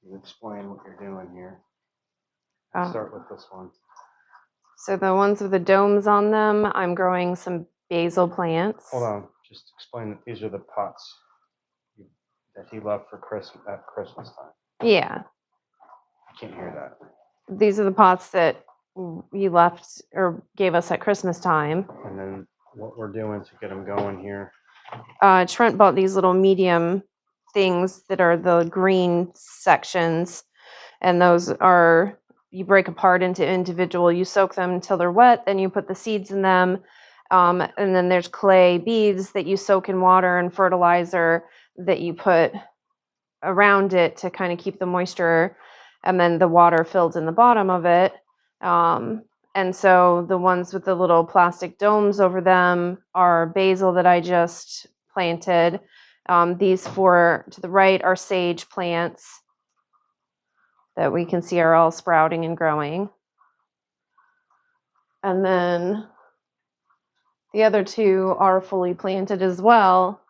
You explain what you're doing here. Oh. Start with this one. So the ones with the domes on them, I'm growing some basil plants. Hold on. Just explain that these are the pots that he loved for Christmas at Christmas time. Yeah. I can't hear that. These are the pots that you left or gave us at Christmas time. And then what we're doing to get them going here. Trent bought these little medium things that are the green sections, and those are, you break apart into individual, you soak them until they're wet, then you put the seeds in them, and then there's clay beads that you soak in water and fertilizer that you put around it to kind of keep the moisture, and then the water filled in the bottom of it. And so the ones with the little plastic domes over them are basil that I just planted. These four to the right are sage plants that we can see are all sprouting and growing. And then the other two are fully planted as well.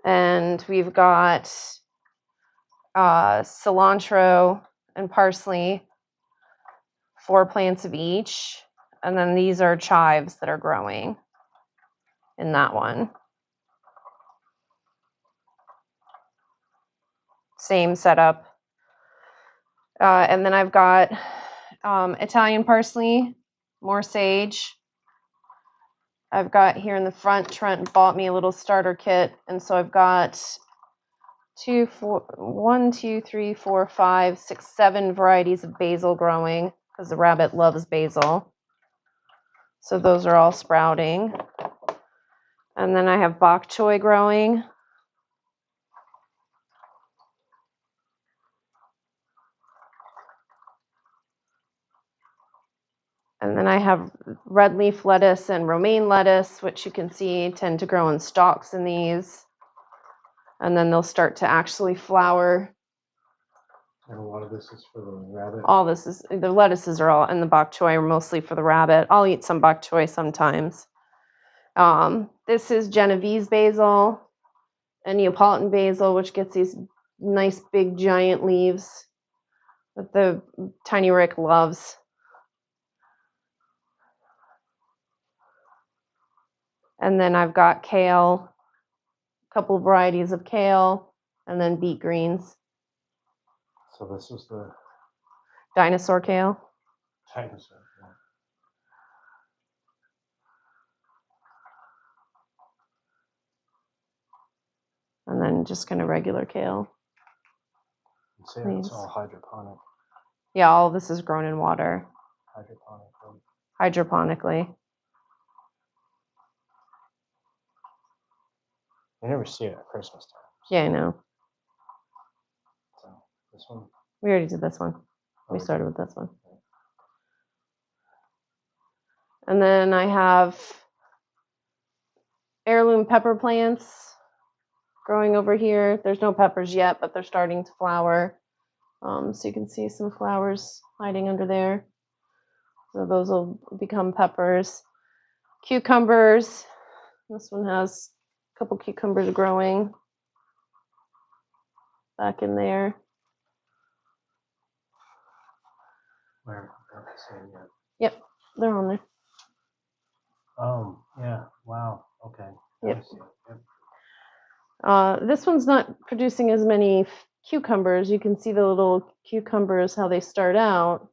And we've got cilantro and parsley, 4 plants of each. And then these are chives that are growing in that one. Same setup. And then I've got Italian parsley, more sage. I've got here in the front, Trent bought me a little starter kit. And so I've got 1, 2, 3, 4, 5, 6, 7 varieties of basil growing because the rabbit loves basil. So those are all sprouting. And then I have bok choy growing. And then I have red leaf lettuce and romaine lettuce, which you can see tend to grow in stalks in these. And then they'll start to actually flower. And a lot of this is for the rabbit. All this is, the lettuces are all, and the bok choy are mostly for the rabbit. I'll eat some bok choy sometimes. This is Genovese basil and Neapolitan basil, which gets these nice big giant leaves that the tiny Rick loves. And then I've got kale, a couple varieties of kale, and then beet greens. So this is the Dinosaur kale. dinosaur. And then just kind of regular kale. See, it's all hydroponic. Yeah, all of this is grown in water. Hydroponically. I never see it at Christmas time. Yeah, I know. So this one? We already did this one. We started with this one. And then I have heirloom pepper plants growing over here. There's no peppers yet, but they're starting to flower. So you can see some flowers hiding under there. So those will become peppers. Cucumbers. This one has a couple cucumbers growing back in there. Where? I don't see it yet. Yep, they're on there. Oh, yeah. Wow. Okay. Yep. I see it. Yep. This one's not producing as many cucumbers. You can see the little cucumbers, how they start out.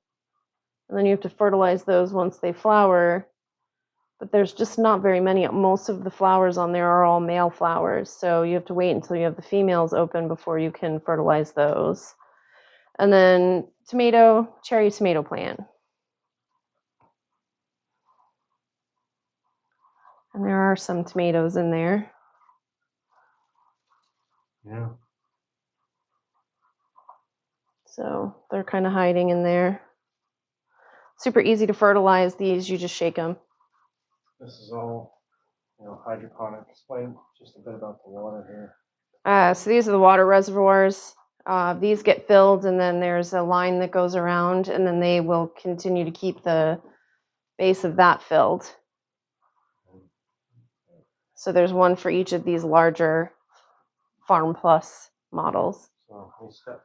And then you have to fertilize those once they flower. But there's just not very many. Most of the flowers on there are all male flowers. So you have to wait until you have the females open before you can fertilize those. And then cherry tomato plant. And there are some tomatoes in there. Yeah. So they're kind of hiding in there. Super easy to fertilize these. You just shake them. This is all, hydroponic. Explain just a bit about the water here. So these are the water reservoirs. These get filled, and then there's a line that goes around, and then they will continue to keep the base of that filled. So there's one for each of these larger Farm Plus models. So we step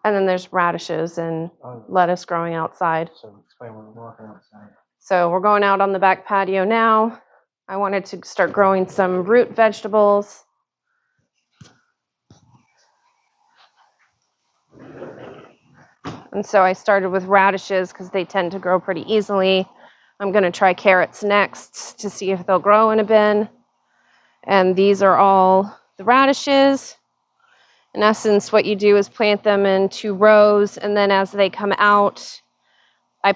And then there's radishes and Oh, lettuce growing outside. so explain what we're walking outside. So we're going out on the back patio now. I wanted to start growing some root vegetables. And so I started with radishes because they tend to grow pretty easily. I'm going to try carrots next to see if they'll grow in a bin. And these are all the radishes. In essence, what you do is plant them in 2 rows, and then as they come out, I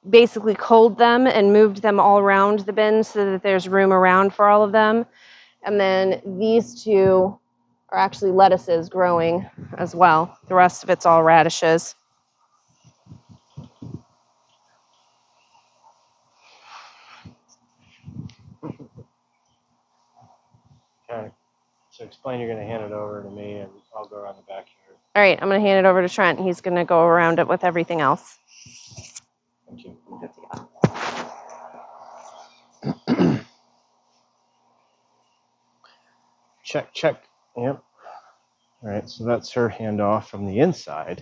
basically cold them and moved them all around the bin so that there's room around for all of them. And then these 2 are actually lettuces growing as well. The rest of it's all radishes. Okay. So explain you're going to hand it over to me, and I'll go around the backyard. All right, I'm going to hand it over to Trent. He's going to go around it with everything else. Thank you. Check, check. Yep. All right, so that's her handoff from the inside.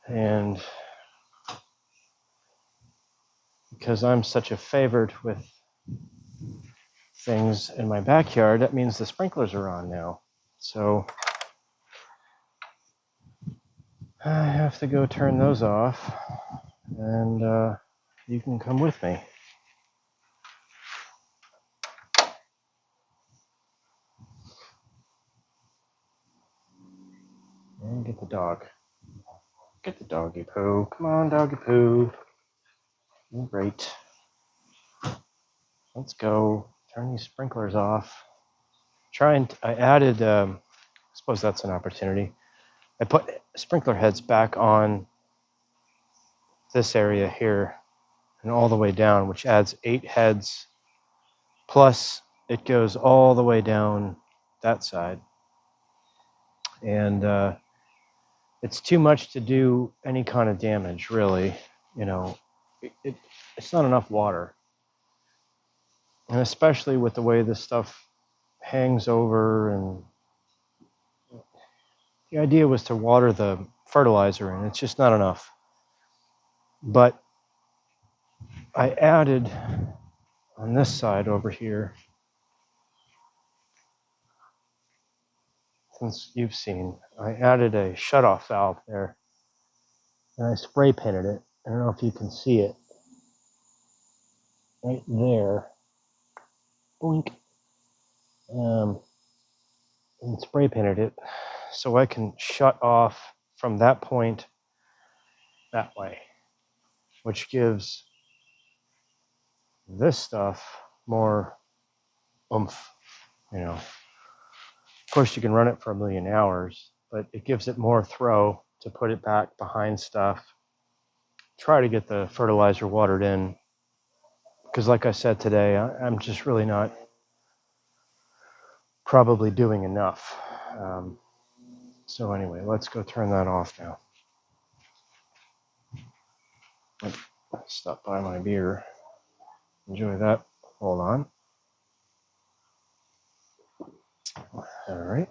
And because I'm such a favored with things in my backyard, that means the sprinklers are on now. So I have to go turn those off, and you can come with me. And get the dog. Get the doggy poo. Come on, doggy poo. Great. Let's go. Turn these sprinklers off. I added, I suppose that's an opportunity. I put sprinkler heads back on this area here and all the way down, which adds 8 heads. Plus, it goes all the way down that side. And it's too much to do any kind of damage, really. You know, it's not enough water. And especially with the way this stuff hangs over, and the idea was to water the fertilizer, and it's just not enough. But I added on this side over here, since you've seen, I added a shutoff valve there, and I spray painted it. I don't know if you can see it right there. Blink. And spray painted it so I can shut off from that point that way, which gives this stuff more oomph, you know. Of course, you can run it for 1,000,000 hours, but it gives it more throw to put it back behind stuff. Try to get the fertilizer watered in, because like I said today, I'm just really not probably doing enough. So anyway, let's go turn that off now. Stop by my beer. Enjoy that. Hold on. All right.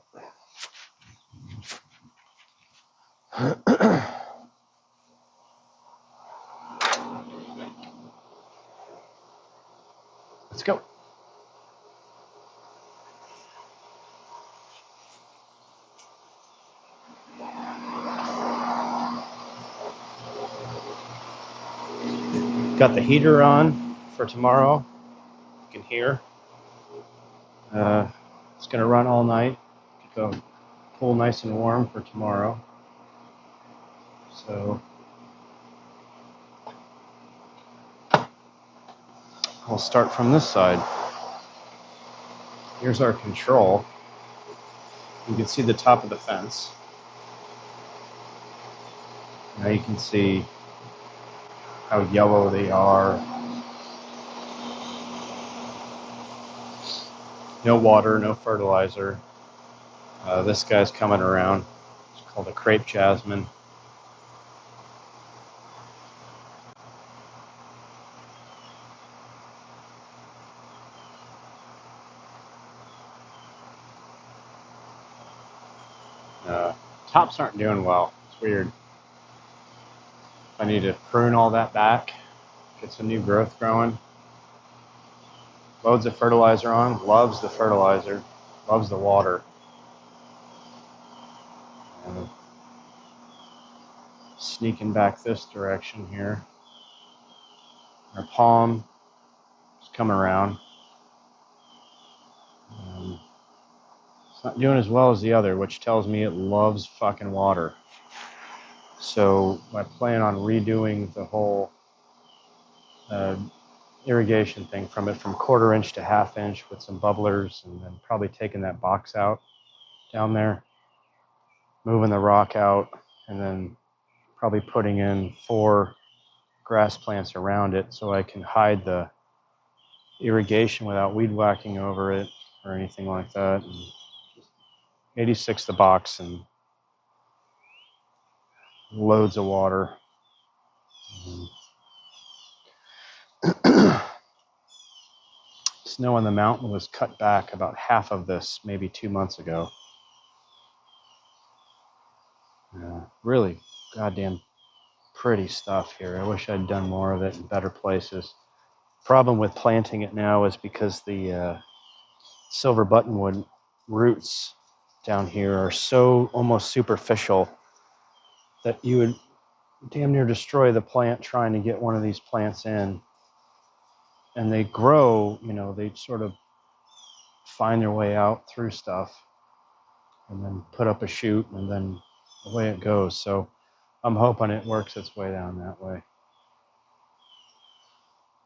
Let's go. Got the heater on for tomorrow. You can hear. It's going to run all night. Keep the pool nice and warm for tomorrow. So we'll start from this side. Here's our control. You can see the top of the fence. Now you can see how yellow they are. No water, no fertilizer. This guy's coming around. It's called a crepe jasmine. Tops aren't doing well. It's weird. I need to prune all that back, get some new growth growing. Loads of fertilizer on. Loves the fertilizer. Loves the water. And sneaking back this direction here. Our palm is coming around. It's not doing as well as the other, which tells me it loves fucking water. So I plan on redoing the whole irrigation thing from 1/4 inch to 1/2 inch with some bubblers, and then probably taking that box out down there, moving the rock out, and then probably putting in 4 grass plants around it so I can hide the irrigation without weed whacking over it or anything like that. And 86 the box and loads of water. Snow on the mountain was cut back about half of this maybe 2 months ago. Really goddamn pretty stuff here. I wish I'd done more of it in better places. Problem with planting it now is because the silver buttonwood roots down here are so almost superficial that you would damn near destroy the plant trying to get one of these plants in. And they grow, they sort of find their way out through stuff and then put up a shoot, and then away it goes. So I'm hoping it works its way down that way.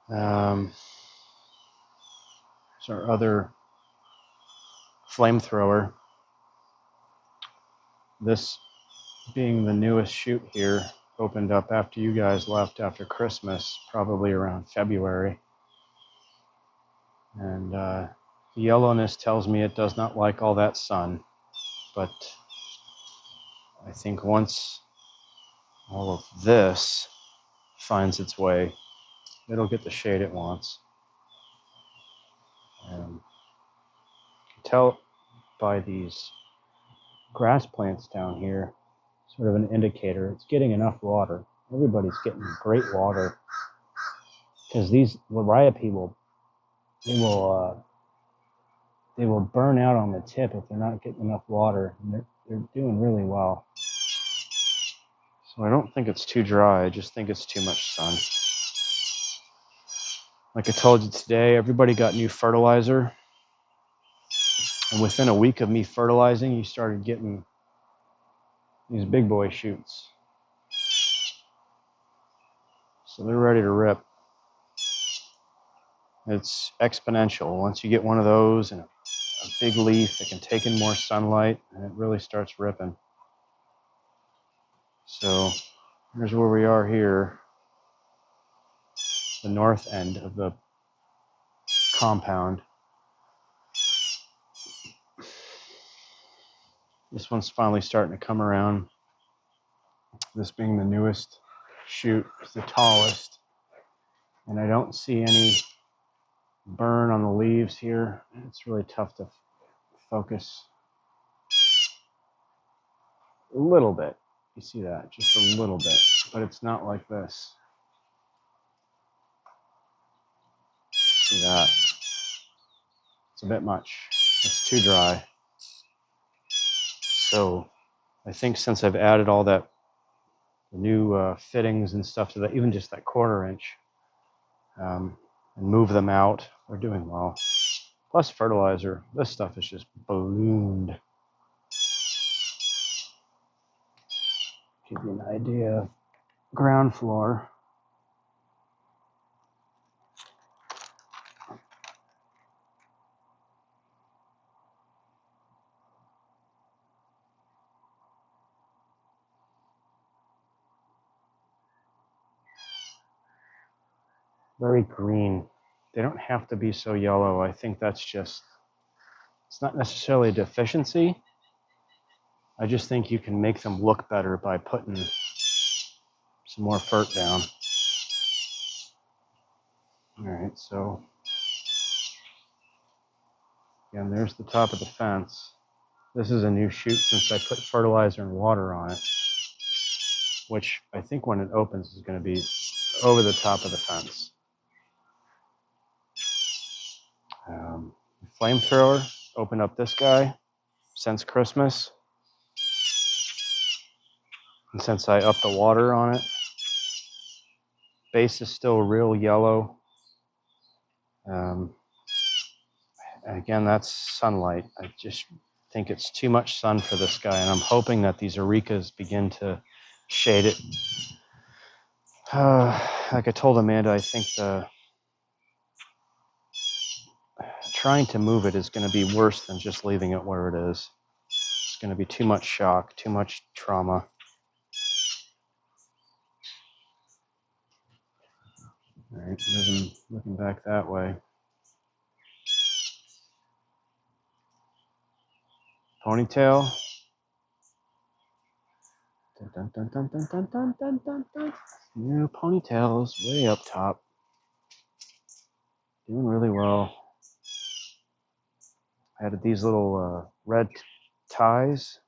There's our other flamethrower. This being the newest shoot here, opened up after you guys left after Christmas, probably around February. And the yellowness tells me it does not like all that sun. But I think once all of this finds its way, it'll get the shade it wants. And you can tell by these grass plants down here, sort of an indicator, it's getting enough water. Everybody's getting great water because these liriope they will burn out on the tip if they're not getting enough water. And they're doing really well. So I don't think it's too dry. I just think it's too much sun. Like I told you today, everybody got new fertilizer. And within a week of me fertilizing, you started getting these big boy shoots. So they're ready to rip. It's exponential. Once you get one of those and a big leaf that can take in more sunlight, and it really starts ripping. So here's where we are here, the north end of the compound. This one's finally starting to come around. This being the newest shoot, it's the tallest. And I don't see any burn on the leaves here. It's really tough to focus. A little bit. You see that? Just a little bit. But it's not like this. See that? It's a bit much. It's too dry. So I think since I've added all that new fittings and stuff to that, even just that 1/4 inch, and move them out, we're doing well. Plus fertilizer. This stuff is just ballooned. Give you an idea of ground floor. Very green. They don't have to be so yellow. I think that's just, it's not necessarily a deficiency. I just think you can make them look better by putting some more fert down. All right, so again, there's the top of the fence. This is a new shoot since I put fertilizer and water on it, which I think when it opens is going to be over the top of the fence. Flamethrower, open up this guy since Christmas. And since I upped the water on it, base is still real yellow. Again, that's sunlight. I just think it's too much sun for this guy, and I'm hoping that these Arecas begin to shade it. Like I told Amanda, I think trying to move it is going to be worse than just leaving it where it is. It's going to be too much shock, too much trauma. All right, looking back that way. Ponytail. Dun, dun, dun, dun, dun, dun, dun, dun, dun. New ponytails way up top. Doing really well. I added these little red ties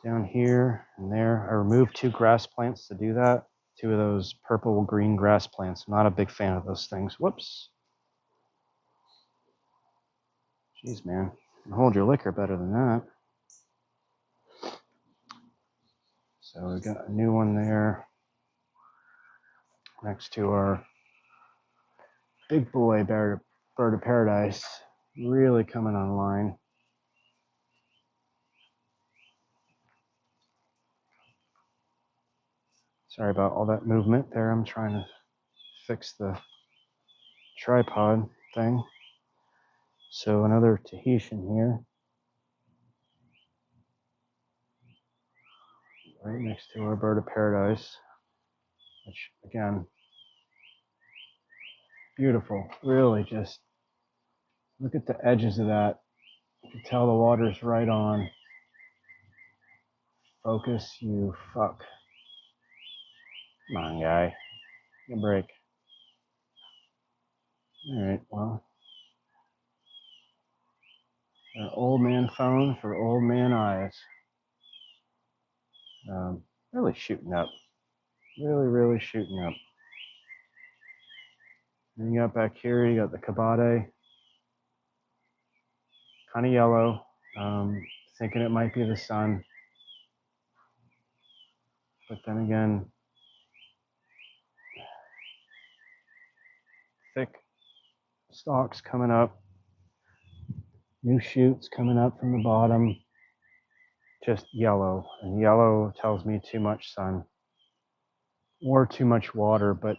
down here and there. I removed 2 grass plants to do that. 2 of those purple green grass plants. I'm not a big fan of those things. Whoops. Jeez, man. You can hold your liquor better than that. So we got a new one there next to our big boy bird of paradise. Really coming online. Sorry about all that movement there. I'm trying to fix the tripod thing. So another Tahitian here. Right next to our bird of paradise. Which, again, beautiful. Really just look at the edges of that. You can tell the water's right on. Focus, you fuck. Come on, guy. Give a break. Alright, well. An old man phone for old man eyes. Really shooting up. Really shooting up. And you got back here, you got the Kabade. Kind of yellow. Thinking it might be the sun. But then again, thick stalks coming up. New shoots coming up from the bottom. Just yellow. And yellow tells me too much sun. Or too much water, but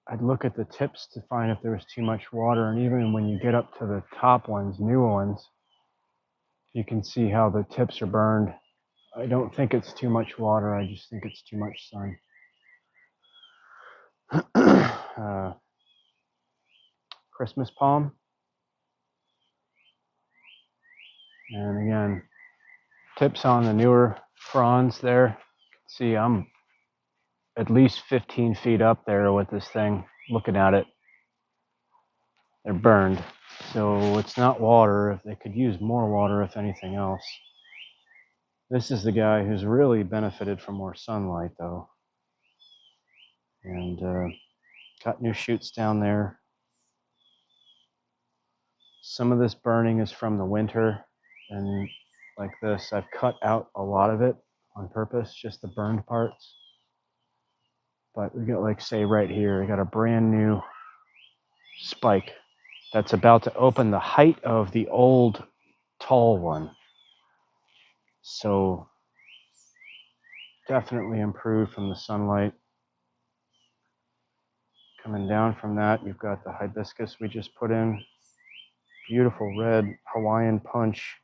I'd look at the tips to find if there was too much water. And even when you get up to the top ones, new ones, you can see how the tips are burned. I don't think it's too much water. I just think it's too much sun. Christmas palm. And again, tips on the newer fronds there. See, I'm at least 15 feet up there with this thing, looking at it. They're burned. So it's not water. If they could use more water, if anything else. This is the guy who's really benefited from more sunlight, though. And got new shoots down there. Some of this burning is from the winter. And like this, I've cut out a lot of it on purpose, just the burned parts. But we got, like, say right here, we got a brand new spike that's about to open the height of the old tall one. So definitely improved from the sunlight. Coming down from that, you've got the hibiscus we just put in. Beautiful red Hawaiian punch.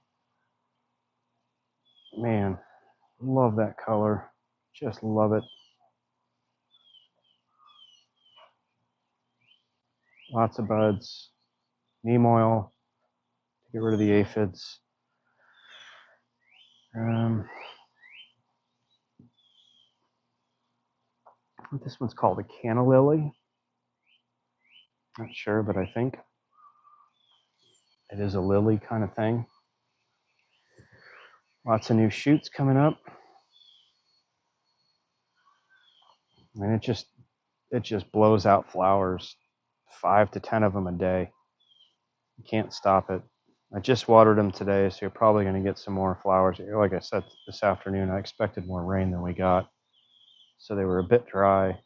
Man, love that color. Just love it. Lots of buds. Neem oil to get rid of the aphids. This one's called a canna lily. Not sure, but I think it is a lily kind of thing. Lots of new shoots coming up. And it just blows out flowers, 5 to 10 of them a day. You can't stop it. I just watered them today, so you're probably going to get some more flowers. Like I said this afternoon, I expected more rain than we got. So they were a bit dry,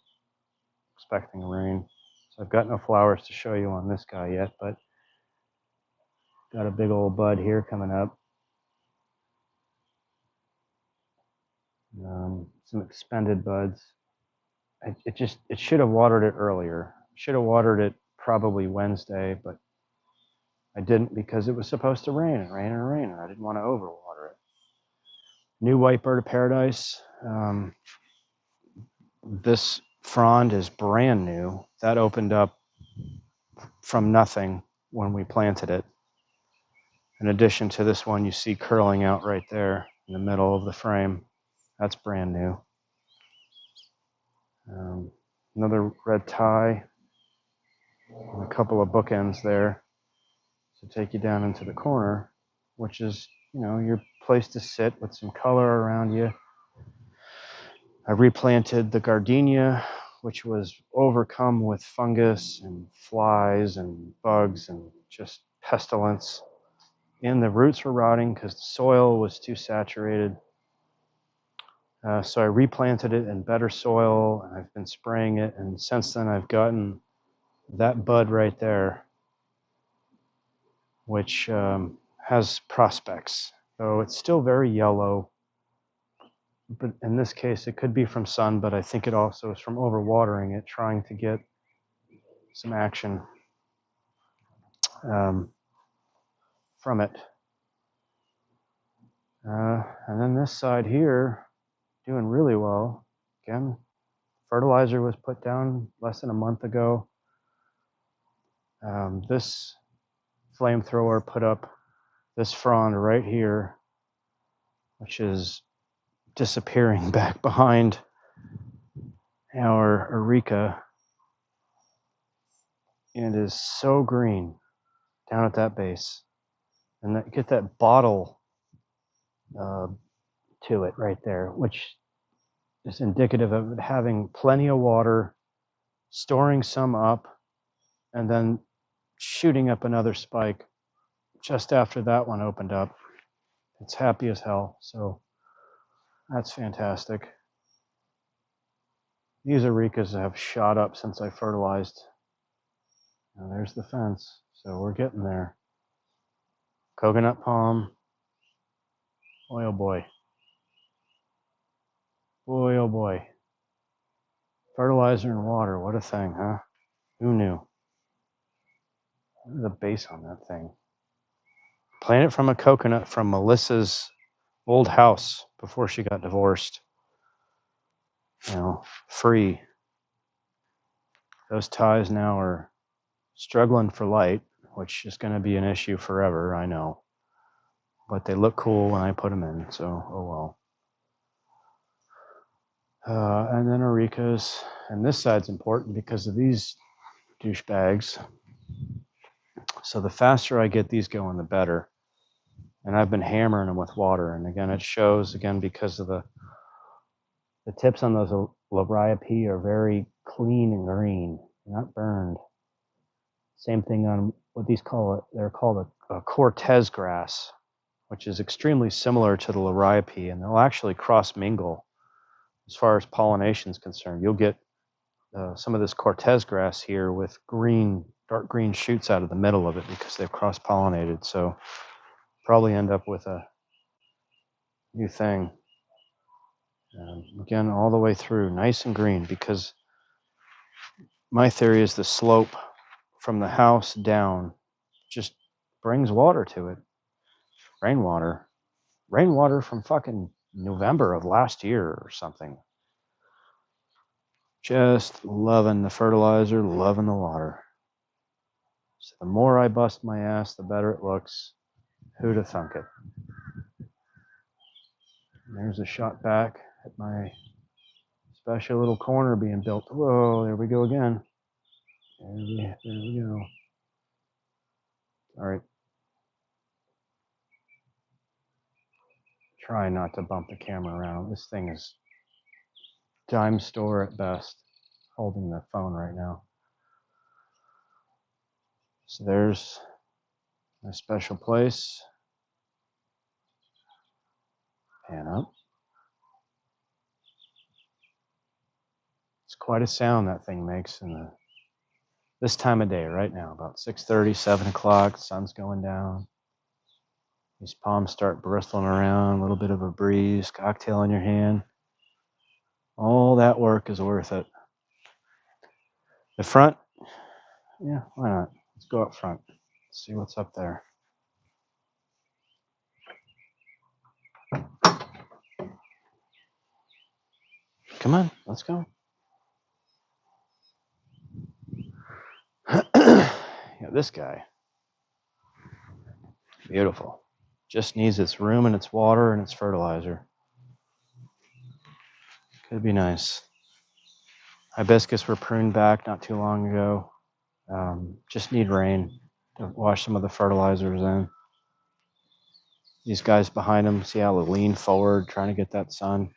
expecting rain. So I've got no flowers to show you on this guy yet, but got a big old bud here coming up. Some expended buds. It should have watered it earlier. Should have watered it probably Wednesday, but I didn't because it was supposed to rain and rain and rain, and I didn't want to overwater it. New white bird of paradise. This frond is brand new. That opened up from nothing when we planted it. In addition to this one you see curling out right there in the middle of the frame. That's brand new. Another red tie. And a couple of bookends there to take you down into the corner, which is, your place to sit with some color around you. I replanted the gardenia, which was overcome with fungus and flies and bugs and just pestilence. And the roots were rotting because the soil was too saturated. So I replanted it in better soil, and I've been spraying it. And since then, I've gotten that bud right there, which has prospects. Though it's still very yellow. But in this case, it could be from sun, but I think it also is from overwatering it, trying to get some action from it. And then this side here, doing really well. Again, fertilizer was put down less than a month ago. This flamethrower put up this frond right here, which is disappearing back behind our Areca, and is so green down at that base. And get that bottle to it right there, which is indicative of it having plenty of water, storing some up, and then shooting up another spike just after that one opened up. It's happy as hell, so that's fantastic. These Arecas have shot up since I fertilized. And there's the fence, so we're getting there. Coconut palm. Boy, oh boy. Boy, oh boy. Fertilizer and water, what a thing, huh? Who knew? Look at the base on that thing. Planted from a coconut from Melissa's old house before she got divorced. Free. Those ties now are struggling for light, which is going to be an issue forever, I know. But they look cool when I put them in, so oh well. And then Arecas, and this side's important because of these douchebags. So the faster I get these going, the better. And I've been hammering them with water, and again, it shows again because of the tips on those Liriope are very clean and green, not burned. Same thing on what these call it. They're called a Cortez grass, which is extremely similar to the Liriope, and they'll actually cross mingle as far as pollination is concerned. You'll get some of this Cortez grass here with dark green shoots out of the middle of it because they've cross-pollinated. So probably end up with a new thing. Again, all the way through, nice and green, because my theory is the slope from the house down just brings water to it. Rainwater from fucking November of last year or something. Just loving the fertilizer, loving the water. So the more I bust my ass, the better it looks. Who'd have thunk it? And there's a shot back at my special little corner being built. Whoa, there we go again. There we go. All right. Try not to bump the camera around. This thing is dime store at best. Holding the phone right now. So there's my special place. Pan up. It's quite a sound that thing makes in this time of day right now, about 6:30, 7 o'clock, sun's going down. These palms start bristling around, a little bit of a breeze, cocktail in your hand. All that work is worth it. The front, yeah, why not? Let's go up front, see what's up there. Come on, let's go. Yeah, this guy, beautiful. Just needs its room and its water and its fertilizer. Could be nice. Hibiscus were pruned back not too long ago. Just need rain to wash some of the fertilizers in. These guys behind them, see how they lean forward, trying to get that sun.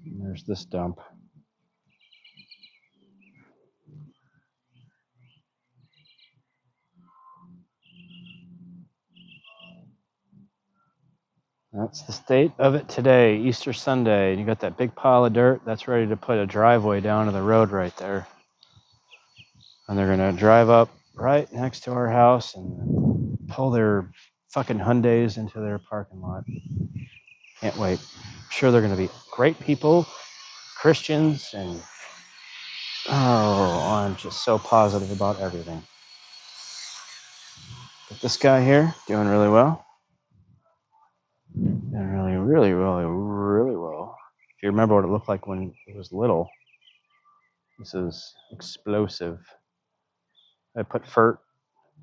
And there's this dump. That's the state of it today, Easter Sunday. And you got that big pile of dirt. That's ready to put a driveway down to the road right there. And they're going to drive up right next to our house and pull their fucking Hyundais into their parking lot. Can't wait. I'm sure they're going to be great people, Christians, and oh, I'm just so positive about everything. But this guy here, doing really well. Doing really well. If you remember what it looked like when it was little, this is explosive. I put fert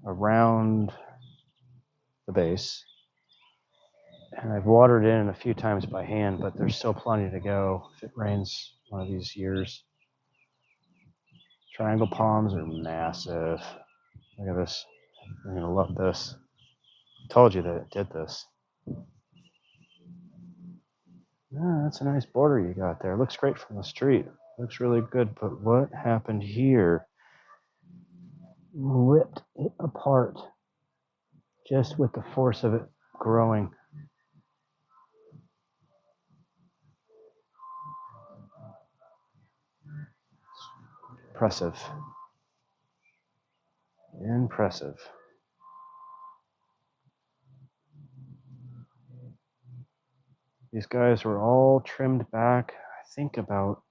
around the base, and I've watered in a few times by hand, but there's still plenty to go if it rains one of these years. Triangle palms are massive. Look at this. You're gonna love this. I told you that it did this. Ah, that's a nice border you got there. Looks great from the street. Looks really good, but what happened here? Ripped it apart just with the force of it growing. Impressive. Impressive. These guys were all trimmed back, I think about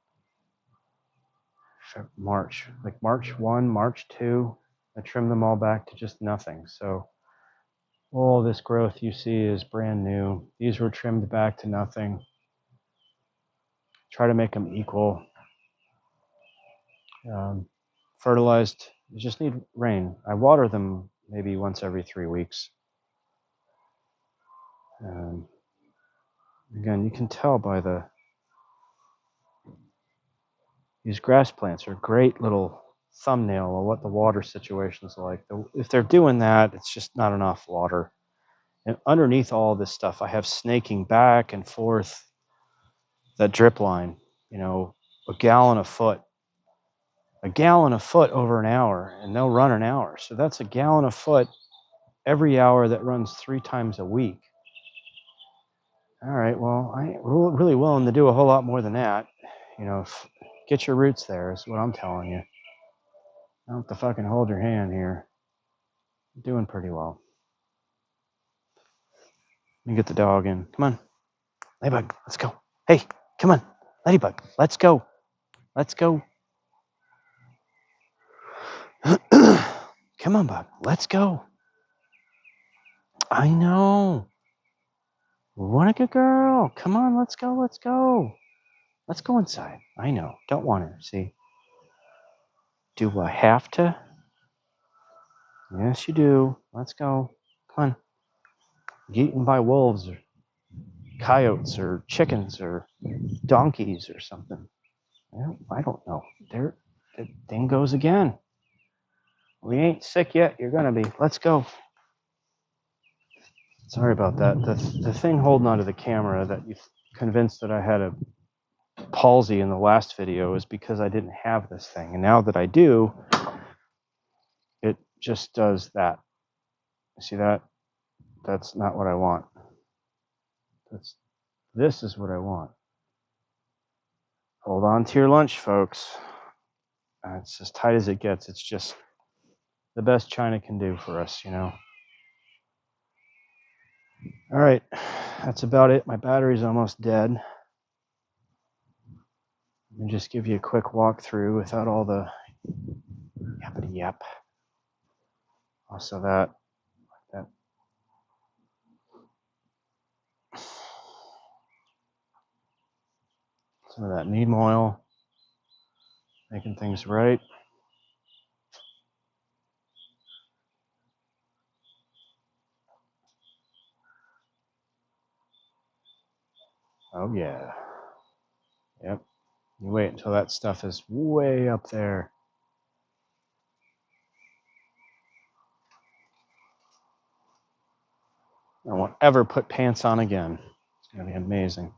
March, like March 1, March 2. I trimmed them all back to just nothing. So all this growth you see is brand new. These were trimmed back to nothing. Try to make them equal. Fertilized. You just need rain. I water them maybe once every 3 weeks. Again, you can tell by these grass plants are a great little thumbnail of what the water situation's like. If they're doing that, it's just not enough water. And underneath all this stuff, I have snaking back and forth that drip line, a gallon a foot over an hour, and they'll run an hour. So that's a gallon a foot every hour that runs 3 times a week. All right, well, I ain't really willing to do a whole lot more than that. Get your roots there is what I'm telling you. I don't have to fucking hold your hand here. You're doing pretty well. Let me get the dog in. Come on. Ladybug, let's go. Hey, come on. Ladybug, let's go. Let's go. Come on, Bug. Let's go. I know. What a good girl. Come on, let's go. Let's go. Let's go inside. I know. Don't want her. See? Do I have to? Yes, you do. Let's go. Come on. Get eaten by wolves or coyotes or chickens or donkeys or something. Well, I don't know. There, the thing goes again. We ain't sick yet. You're gonna be. Let's go. Sorry about that. The thing holding onto the camera that you convinced that I had a palsy in the last video is because I didn't have this thing. And now that I do, it just does that. See that? That's not what I want. This is what I want. Hold on to your lunch, folks. It's as tight as it gets. It's just the best China can do for us, you know. All right, that's about it. My battery's almost dead. Let me just give you a quick walkthrough without all the yappity yap. Also that. Some of that neem oil, making things right. Oh yeah. Yep. You wait until that stuff is way up there. I won't ever put pants on again. It's gonna be amazing.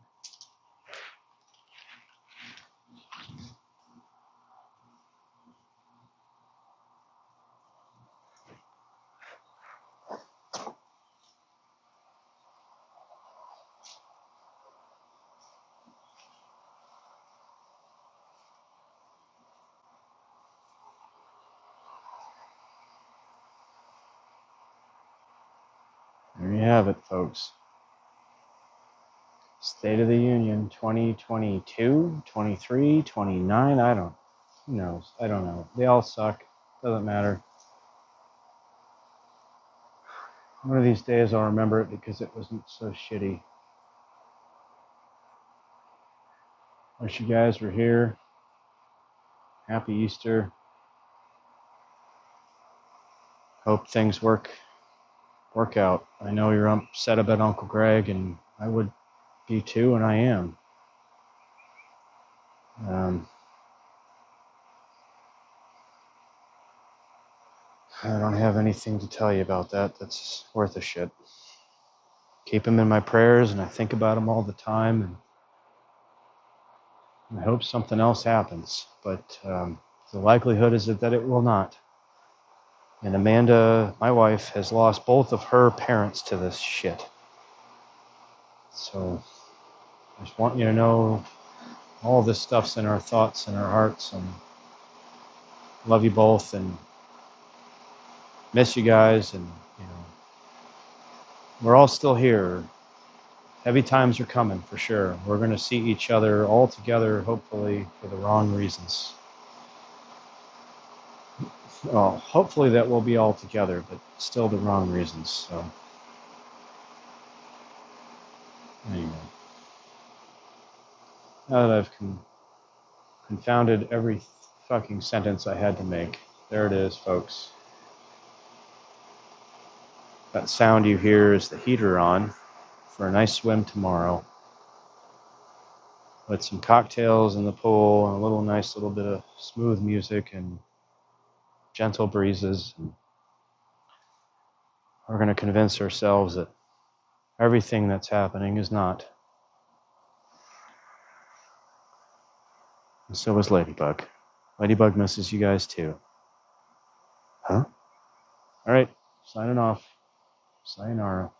There you have it, folks. State of the Union 2022, 23, 29, who knows? I don't know. They all suck. Doesn't matter. One of these days I'll remember it because it wasn't so shitty. Wish you guys were here. Happy Easter. Hope things work out. I know you're upset about Uncle Greg, and I would be too, and I am. I don't have anything to tell you about that that's worth a shit. Keep him in my prayers, and I think about him all the time, and I hope something else happens, but the likelihood is that it will not. And Amanda, my wife, has lost both of her parents to this shit. So I just want you to know all this stuff's in our thoughts and our hearts, and love you both, and miss you guys, and you know, we're all still here. Heavy times are coming for sure. We're going to see each other all together, hopefully for the wrong reasons. Well, hopefully that we'll be all together, but still the wrong reasons. So anyway, now that I've confounded every fucking sentence I had to make, there it is, folks. That sound you hear is the heater on for a nice swim tomorrow, with some cocktails in the pool and a nice little bit of smooth music and gentle breezes. And we're going to convince ourselves that everything that's happening is not. And so is Ladybug. Ladybug misses you guys too. Huh? All right, signing off. Sayonara.